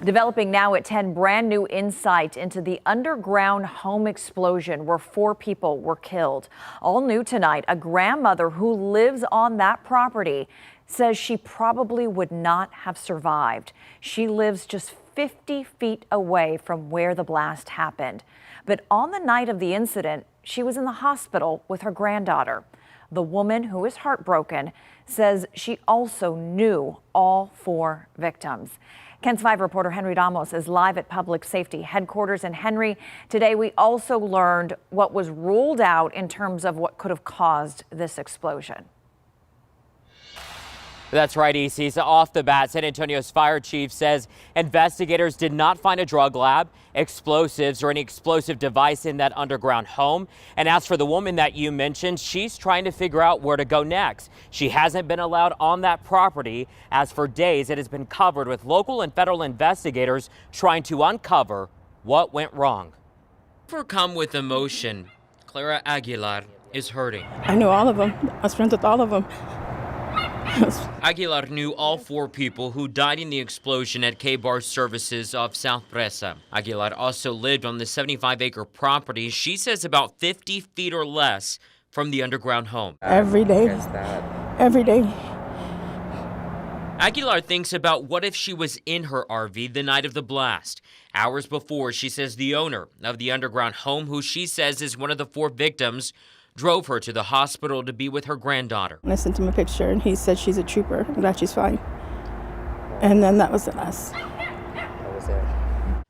Developing now at 10, brand new insight into the underground home explosion where 4 people were killed. All new tonight, a grandmother who lives on that property says she probably would not have survived. She lives just 50 feet away from where the blast happened. But on the night of the incident, she was in the hospital with her granddaughter. The woman, who is heartbroken, says she also knew all 4 victims. KENS 5 reporter Henry Ramos is live at Public Safety Headquarters. And Henry, today we also learned what was ruled out in terms of what could have caused this explosion. That's right, EC. So off the bat, San Antonio's fire chief says investigators did not find a drug lab, explosives, or any explosive device in that underground home. And as for the woman that you mentioned, she's trying to figure out where to go next. She hasn't been allowed on that property, as for days it has been covered with local and federal investigators trying to uncover what went wrong. Overcome with emotion, Clara Aguilar is hurting. I knew all of them. I was friends with all of them. Aguilar knew all 4 people who died in the explosion at K-Bar Services of South Presa. Aguilar also lived on the 75-acre property. She says about 50 feet or less from the underground home. Every day. Every day. Aguilar thinks about what if she was in her RV the night of the blast. Hours before, she says the owner of the underground home, who she says is one of the 4 victims, drove her to the hospital to be with her granddaughter. I sent him a picture and he said she's a trooper and that she's fine. And then that was the last. That was it.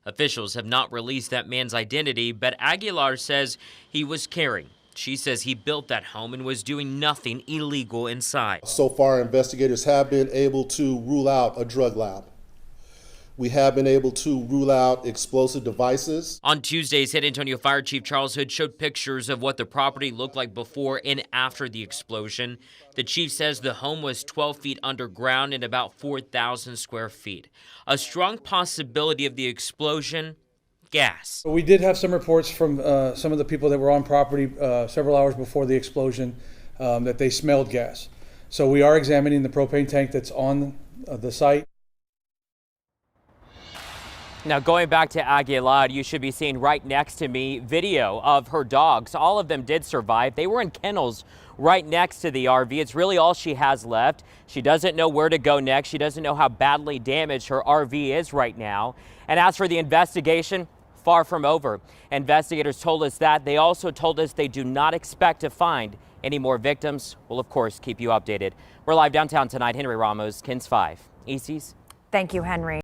Officials have not released that man's identity, but Aguilar says he was caring. She says he built that home and was doing nothing illegal inside. So far, investigators have been able to rule out a drug lab. We have been able to rule out explosive devices. On Tuesday, San Antonio Fire Chief Charles Hood showed pictures of what the property looked like before and after the explosion. The chief says the home was 12 feet underground and about 4,000 square feet. A strong possibility of the explosion: gas. We did have some reports from some of the people that were on property several hours before the explosion that they smelled gas. So we are examining the propane tank that's on the site. Now, going back to Aguilar, you should be seeing right next to me video of her dogs. All of them did survive. They were in kennels right next to the RV. It's really all she has left. She doesn't know where to go next. She doesn't know how badly damaged her RV is right now. And as for the investigation, far from over. Investigators told us that. They also told us they do not expect to find any more victims. We'll, of course, keep you updated. We're live downtown tonight. Henry Ramos, KENS 5. EC's. Thank you, Henry.